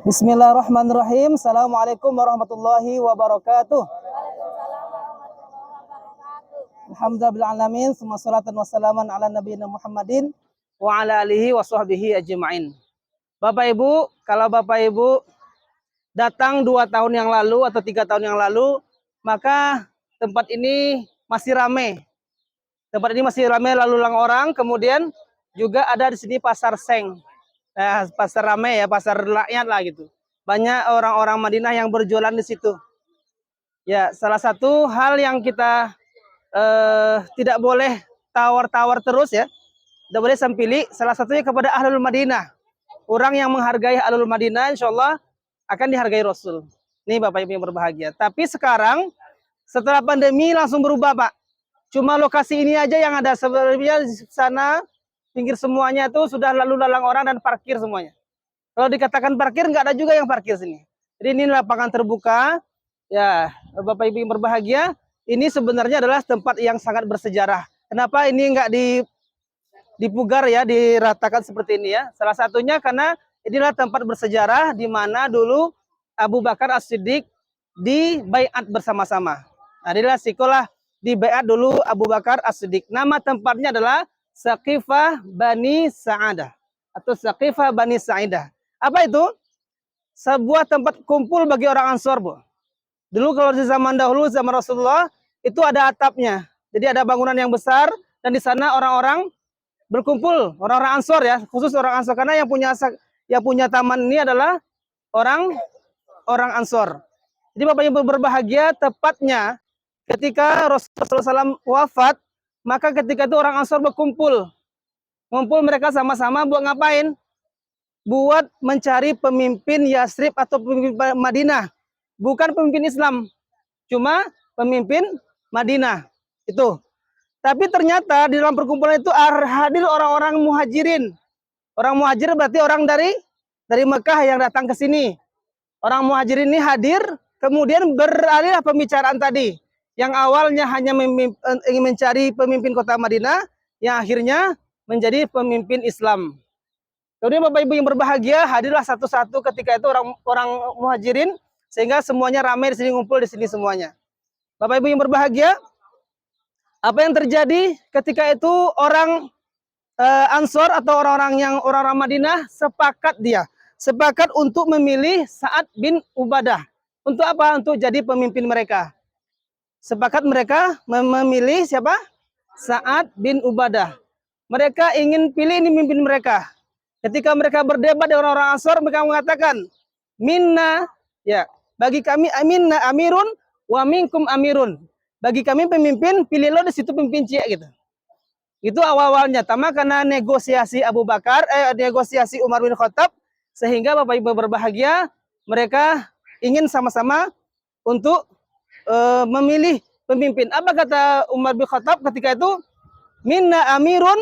Bismillahirrahmanirrahim. Assalamualaikum warahmatullahi wabarakatuh. Alhamdulillahirrahmanirrahim. Salatan wassalaman ala nabiyina Muhammadin wa ala alihi wa sahbihi ajma'in. Bapak Ibu, kalau Bapak Ibu datang 2 tahun yang lalu atau 3 tahun yang lalu, maka tempat ini masih ramai. Tempat ini masih ramai lalu lalang orang. Kemudian juga ada di sini pasar Seng. Pasar ramai ya, pasar rakyat lah gitu. Banyak orang-orang Madinah yang berjualan di situ. Ya, salah satu hal yang kita tidak boleh tawar-tawar terus ya. Tidak boleh sampili, salah satunya kepada Ahlul Madinah. Orang yang menghargai Ahlul Madinah insya Allah akan dihargai Rasul. Ini Bapak Ibu yang berbahagia. Tapi sekarang setelah pandemi langsung berubah Pak. Cuma lokasi ini aja yang ada, sebenarnya di sana pinggir semuanya itu sudah lalu lalang orang dan parkir semuanya. Kalau dikatakan parkir, nggak ada juga yang parkir sini. Jadi ini lapangan terbuka. Ya, Bapak Ibu yang berbahagia, ini sebenarnya adalah tempat yang sangat bersejarah. Kenapa ini nggak dipugar ya, diratakan seperti ini ya? Salah satunya karena inilah tempat bersejarah di mana dulu Abu Bakar As-Siddiq di baiat bersama-sama. Nah, inilah sekolah di baiat dulu Abu Bakar As-Siddiq. Nama tempatnya adalah Saqifah Bani Sa'adah atau Saqifah Bani Sa'idah. Apa itu? Sebuah tempat kumpul bagi orang Ansor, Bu. Dulu kalau di zaman dahulu, zaman Rasulullah, itu ada atapnya. Jadi ada bangunan yang besar dan di sana orang-orang berkumpul, orang-orang Ansor ya, khusus orang Ansor karena yang punya taman ini adalah orang Ansor. Jadi Bapak Ibu berbahagia, tepatnya ketika Rasulullah SAW wafat, maka ketika itu orang Ansor berkumpul. Ngumpul mereka sama-sama buat ngapain? Buat mencari pemimpin Yasrib atau pemimpin Madinah. Bukan pemimpin Islam. Cuma pemimpin Madinah. Itu. Tapi ternyata di dalam perkumpulan itu hadir orang-orang muhajirin. Orang muhajir berarti orang dari Mekah yang datang ke sini. Orang muhajirin ini hadir, kemudian beralihlah pembicaraan tadi. Yang awalnya hanya ingin mencari pemimpin kota Madinah, yang akhirnya menjadi pemimpin Islam. Kemudian Bapak Ibu yang berbahagia, hadirlah satu-satu ketika itu orang muhajirin, sehingga semuanya ramai di sini, ngumpul di sini semuanya. Bapak Ibu yang berbahagia, apa yang terjadi ketika itu orang Ansor atau orang-orang Madinah sepakat untuk memilih Sa'ad bin Ubadah. Untuk apa? Untuk jadi pemimpin mereka. Sepakat mereka memilih siapa? Sa'ad bin Ubadah. Mereka ingin pilih ini pemimpin mereka. Ketika mereka berdebat dengan orang Ansor, mereka mengatakan, minna, ya, bagi kami minna amirun, wa minkum amirun. Bagi kami pemimpin, pilih lo di situ pemimpin cia gitu. Itu awal-awalnya. Tama karena negosiasi negosiasi Umar bin Khattab, sehingga Bapak Ibu berbahagia, mereka ingin sama-sama untuk memilih pemimpin. Apa kata Umar bin Khattab ketika itu? Minna amirun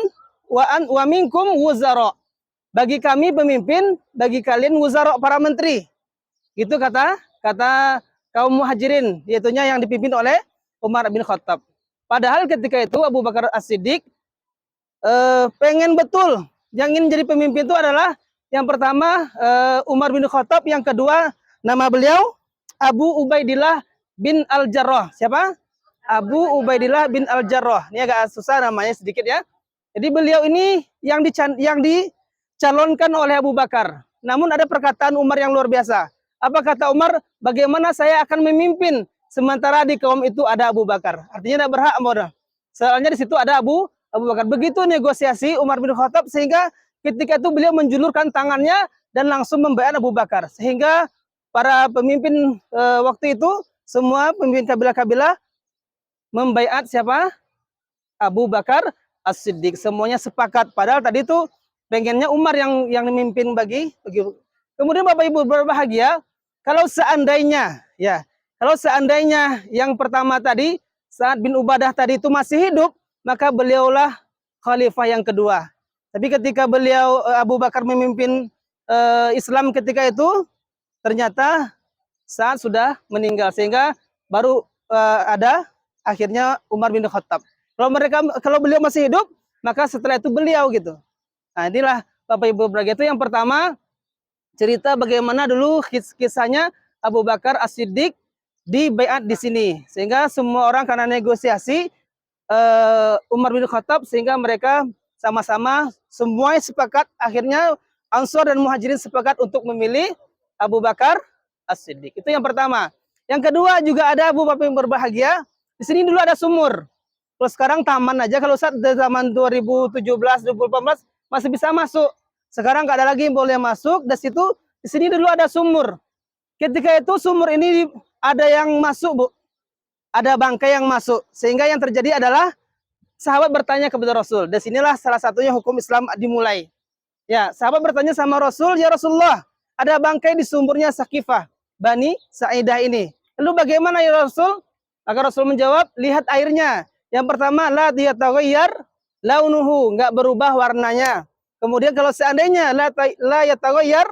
wa minkum wuzara. Bagi kami pemimpin, bagi kalian wuzara, para menteri. Itu kata kaum muhajirin, yaitunya yang dipimpin oleh Umar bin Khattab. Padahal ketika itu Abu Bakar As-Siddiq pengen betul yang ingin jadi pemimpin itu adalah yang pertama Umar bin Khattab, yang kedua nama beliau Abu Ubaidillah bin Al-Jarrah. Siapa? Abu Ubaidillah bin Al-Jarrah. Ini agak susah namanya sedikit ya. Jadi beliau ini yang dicalonkan oleh Abu Bakar. Namun ada perkataan Umar yang luar biasa. Apa kata Umar? Bagaimana saya akan memimpin sementara di kaum itu ada Abu Bakar? Artinya tidak berhak, soalnya di situ ada Abu Bakar. Begitu negosiasi Umar bin Khattab, sehingga ketika itu beliau menjulurkan tangannya dan langsung membaiat Abu Bakar. Sehingga para pemimpin waktu itu, semua pemimpin kabilah-kabilah membaiat siapa? Abu Bakar As-Siddiq. Semuanya sepakat. Padahal tadi itu pengennya Umar yang memimpin bagi. Kemudian Bapak Ibu berbahagia, kalau seandainya yang pertama tadi, Sa'ad bin Ubadah tadi itu masih hidup, maka beliaulah khalifah yang kedua. Tapi ketika beliau Abu Bakar memimpin Islam ketika itu, ternyata Sa'ad sudah meninggal, sehingga baru ada akhirnya Umar bin Khattab. Kalau beliau masih hidup, maka setelah itu beliau gitu. Nah, inilah Bapak Ibu berbahagia, itu yang pertama cerita bagaimana dulu kisahnya Abu Bakar As-Siddiq di baiat di sini, sehingga semua orang karena negosiasi Umar bin Khattab, sehingga mereka sama-sama semuanya sepakat, akhirnya Ansor dan Muhajirin sepakat untuk memilih Abu Bakar As-Siddiq. Itu yang pertama. Yang kedua juga ada Abu Bakar yang berbahagia. Di sini dulu ada sumur. Kalau sekarang taman aja, kalau saat zaman 2017, 2018 masih bisa masuk. Sekarang nggak ada lagi yang boleh masuk. Di sini dulu ada sumur. Ketika itu sumur ini ada yang masuk, Bu. Ada bangkai yang masuk. Sehingga yang terjadi adalah sahabat bertanya kepada Rasul. Dan sinilah salah satunya hukum Islam dimulai. Ya, sahabat bertanya sama Rasul, "Ya Rasulullah, ada bangkai di sumurnya Sakifah, Bani Sa'idah ini. Lalu bagaimana ya Rasul?" Maka Rasul menjawab, "Lihat airnya. Yang pertama, la yataghayyar launuhu, enggak berubah warnanya. Kemudian kalau seandainya la yataghayyar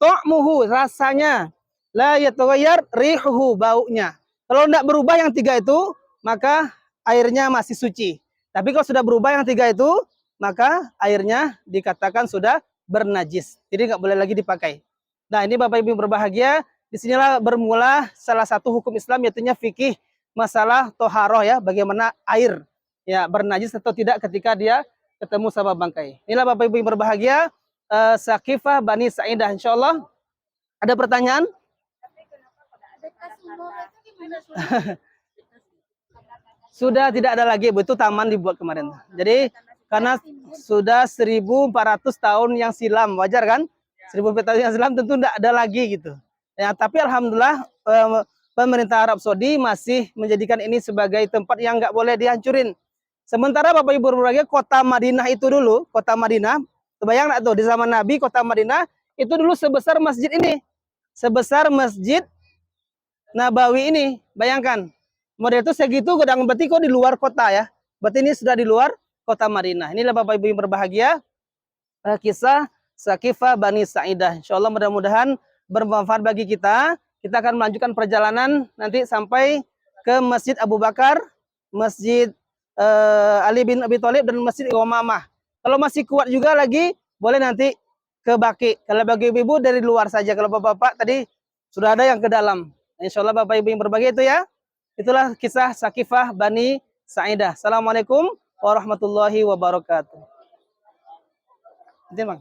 ta'muhu, rasanya. La yataghayyar rihuhu, baunya. Kalau enggak berubah yang tiga itu, maka airnya masih suci. Tapi kalau sudah berubah yang tiga itu, maka airnya dikatakan sudah bernajis. Jadi nggak boleh lagi dipakai." Nah, ini Bapak Ibu yang berbahagia, disinilah bermula salah satu hukum Islam, yaitu fikih masalah toharoh, ya, bagaimana air ya bernajis atau tidak ketika dia ketemu sama bangkai. Inilah Bapak Ibu yang berbahagia, Sakifah Bani Sa'idah. Insyaallah ada pertanyaan? Sudah tidak ada lagi, Bu. Itu taman dibuat kemarin. Jadi karena sudah 1400 tahun yang silam, wajar kan? 1400 tahun yang silam tentu tidak ada lagi gitu. Ya, tapi alhamdulillah pemerintah Arab Saudi masih menjadikan ini sebagai tempat yang nggak boleh dihancurin. Sementara Bapak Ibu berbahagia, kota Madinah itu dulu, kota Madinah, kebayang nggak tuh di zaman Nabi kota Madinah itu dulu sebesar masjid ini, sebesar Masjid Nabawi ini, bayangkan. Model itu segitu, gedang berarti kok di luar kota ya. Berarti ini sudah di luar kota Madinah. Inilah Bapak Ibu yang berbahagia, kisah Sakifah Bani Sa'idah. Insyaallah mudah-mudahan bermanfaat bagi kita. Kita akan melanjutkan perjalanan nanti sampai ke Masjid Abu Bakar, Masjid Ali bin Abi Thalib, dan Masjid Umamah. Kalau masih kuat juga lagi, boleh nanti ke Baki. Kalau bagi ibu dari luar saja. Kalau bapak-bapak tadi sudah ada yang ke dalam. Insyaallah Bapak Ibu yang berbahagia itu ya. Itulah kisah Sakifah Bani Sa'idah. Assalamualaikum warahmatullahi wabarakatuh. Nanti, Bang.